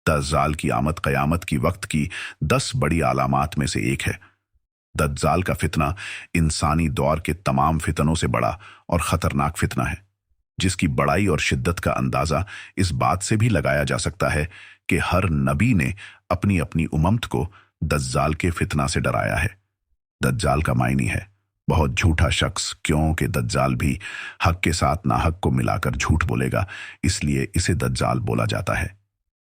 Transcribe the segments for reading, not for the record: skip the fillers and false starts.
दज्जाल की आमद क़यामत की वक्त की 10 बड़ी आलामात में से एक है। दज्जाल का फितना इंसानी दौर के तमाम फितनों से बड़ा और ख़तरनाक फितना है, जिसकी बड़ाई और शिद्दत का अंदाज़ा इस बात से भी लगाया जा सकता है कि हर नबी ने अपनी अपनी उम्मत को दज्जाल के फितना से डराया है। दज्जाल का मायनी है बहुत झूठा शख्स, क्योंकि दज्जाल भी हक के साथ नाहक को मिलाकर झूठ बोलेगा, इसलिए इसे दज्जाल बोला जाता है।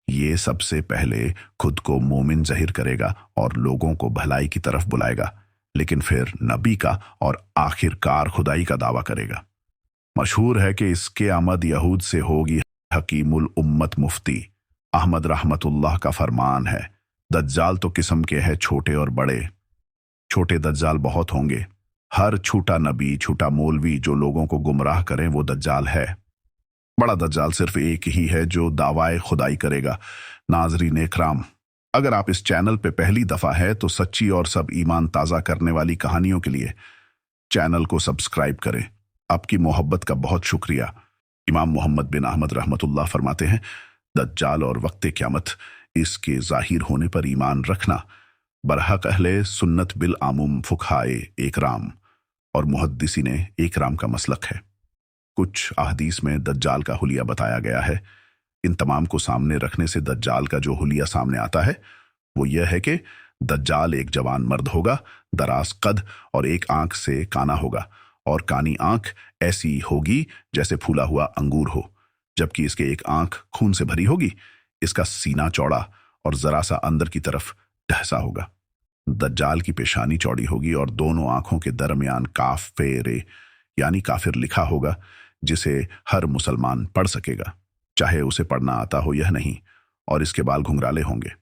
ये सबसे पहले खुद को मोमिन ज़ाहिर करेगा और लोगों को भलाई की तरफ बुलाएगा, लेकिन फिर नबी का और आखिरकार खुदाई का दावा करेगा। मशहूर है कि इसके आमद यहूद से होगी। हकीमुल उम्मत मुफ्ती अहमद रहमतुल्लाह का फरमान है, दज्जाल तो किस्म के हैं छोटे और बड़े। छोटे दज्जाल बहुत होंगे। हर छूटा नबी, छूटा मौलवी जो लोगों को गुमराह करें वो दज्जाल है। बड़ा दज्जाल सिर्फ एक ही है जो दावाए खुदाई करेगा। नाज़रीन इकराम, अगर आप इस चैनल पे पहली दफ़ा है तो सच्ची और सब ईमान ताज़ा करने वाली कहानियों के लिए चैनल को सब्सक्राइब करें। आपकी मोहब्बत का बहुत शुक्रिया। इमाम मोहम्मद बिन अहमद रहमतुल्लाह फरमाते हैं, दज्जाल और वक्त क़यामत इसके ज़ाहिर होने पर ईमान रखना बरहक अहले सुन्नत बिल आमुम फुकहाए एकराम और मुहद्दिसीने एकराम का मसलक है। कुछ अहदीस में दज्जाल का हुलिया बताया गया है। इन तमाम को सामने रखने से दज्जाल का जो हुलिया सामने आता है वो यह है कि दज्जाल एक जवान मर्द होगा, दराज कद और एक आंख से काना होगा, और कानी आंख ऐसी होगी जैसे फूला हुआ अंगूर हो, जबकि इसके एक आंख खून से भरी होगी। इसका सीना चौड़ा और जरा सा अंदर की तरफ ढहसा होगा। दज्जाल की पेशानी चौड़ी होगी और दोनों आंखों के दरमियान काफेरे यानी काफिर लिखा होगा, जिसे हर मुसलमान पढ़ सकेगा, चाहे उसे पढ़ना आता हो या नहीं, और इसके बाल घुंघराले होंगे।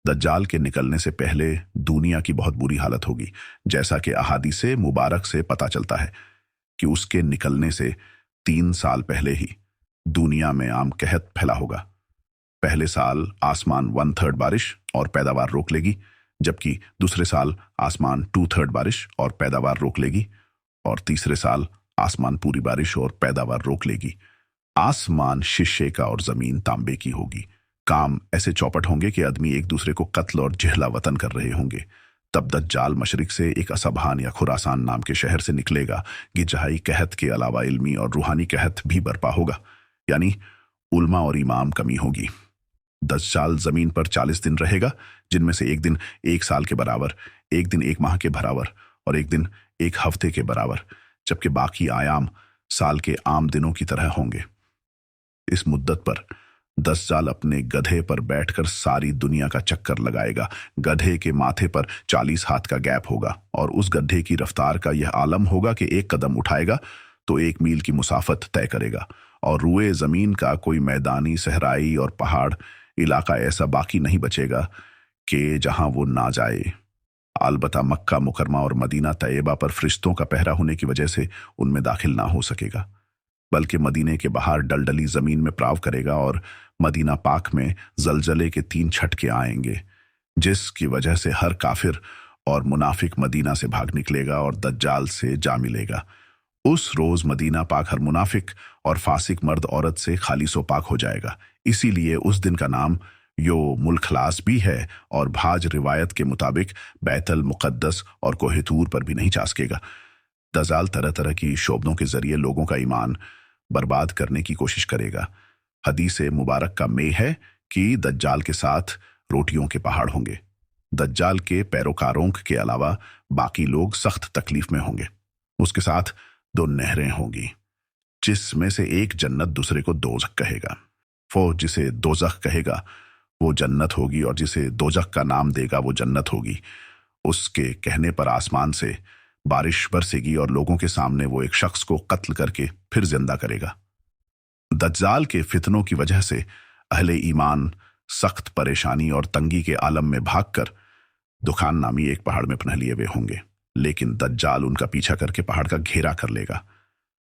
दज्जाल के निकलने से पहले दुनिया की बहुत बुरी हालत होगी, जैसा कि अहादीसे मुबारक से पता चलता है कि उसके निकलने से 3 साल पहले ही दुनिया में आम कहत फैला होगा। पहले साल आसमान 1/3 बारिश और पैदावार रोक लेगी, जबकि दूसरे साल आसमान 2/3 बारिश और पैदावार रोक लेगी, और तीसरे साल आसमान पूरी बारिश और पैदावार रोक लेगी। आसमान शीशे का और जमीन तांबे की होगी। काम ऐसे चौपट होंगे कि आदमी एक दूसरे को कत्ल और जिहला वतन कर रहे होंगे। तब दज्जाल मशरिक से एक असबहान या खुरासान नाम के शहर से निकलेगा, गिजहाई कहत के अलावा इल्मी और रूहानी कहत भी बर्पा होगा, यानी उल्मा और इमाम कमी होगी। दज्जाल जमीन पर 40 दिन रहेगा, जिनमें से एक दिन 1 साल के बराबर, एक दिन 1 माह के बराबर और एक दिन 1 हफ्ते के बराबर, जबकि बाकी आयाम साल के आम दिनों की तरह होंगे। इस मुद्दत पर दज्जाल अपने गधे पर बैठकर सारी दुनिया का चक्कर लगाएगा। गधे के माथे पर 40 हाथ का गैप होगा और उस गधे की रफ्तार का यह आलम होगा कि एक कदम उठाएगा तो 1 मील की मुसाफत तय करेगा, और रुए जमीन का कोई मैदानी, सहराई और पहाड़ इलाका ऐसा बाकी नहीं बचेगा कि जहां वो ना जाए। अलबत्ता मक्का मुकरमा और मदीना तैयबा पर फरिश्तों का पहरा होने की वजह से उनमें दाखिल ना हो सकेगा, बल्कि मदीने के बाहर डलडली जमीन में प्राव करेगा, और मदीना पाक में जलजले के 3 झटके आएंगे, जिसकी वजह से हर काफिर और मुनाफिक मदीना से भाग निकलेगा और दज्जाल से जा मिलेगा। उस रोज मदीना पाक हर मुनाफिक और फासिक मर्द औरत से खालिसो पाक हो जाएगा। इसीलिए उस दिन का नाम योमुल खलास भी है, और भाज रिवायत के मुताबिक बैतुल मुक़द्दस और कोहितूर पर भी नहीं चासकेगा। दज्जाल तरह तरह की शोबनों के जरिए लोगों का ईमान बर्बाद करने की कोशिश करेगा। हदीस मुबारक का में है कि दज्जाल के साथ रोटियों के पहाड़ होंगे। दज्जाल के पैरोकारों के अलावा बाकी लोग सख्त तकलीफ में होंगे। उसके साथ 2 नहरें होंगी, जिसमें से एक जन्नत दूसरे को दोज़ख कहेगा। वो जिसे दोज़ख कहेगा वो जन्नत होगी, और जिसे दोज़ख का नाम देगा वो जन्नत होगी। उसके कहने पर आसमान से बारिश बरसेगी और लोगों के सामने वो एक शख्स को कत्ल करके फिर जिंदा करेगा। दज्जाल के फितनों की वजह से अहले ईमान सख्त परेशानी और तंगी के आलम में भागकर दुखान नामी एक पहाड़ में पनह लिए हुए होंगे, लेकिन दज्जाल उनका पीछा करके पहाड़ का घेरा कर लेगा।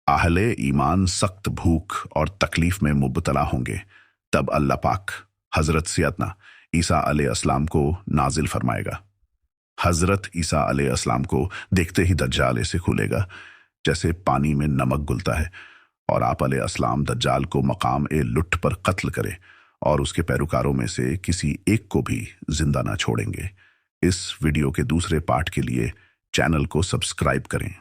अहले ईमान सख्त भूख और तकलीफ में मुब्तला होंगे। तब अल्लाह पाक हजरत सैयदना ईसा अलैहिस्सलाम को नाजिल फरमाएगा। हजरत ईसा अलैहिस्सलाम को देखते ही दज्जाल ऐसे खुलेगा जैसे पानी में नमक घुलता है, और आप अलैहिस्सलाम दज्जाल को मकाम ए लुट पर कत्ल करे और उसके पैरोकारों में से किसी एक को भी जिंदा ना छोड़ेंगे। इस वीडियो के दूसरे पार्ट के लिए चैनल को सब्सक्राइब करें।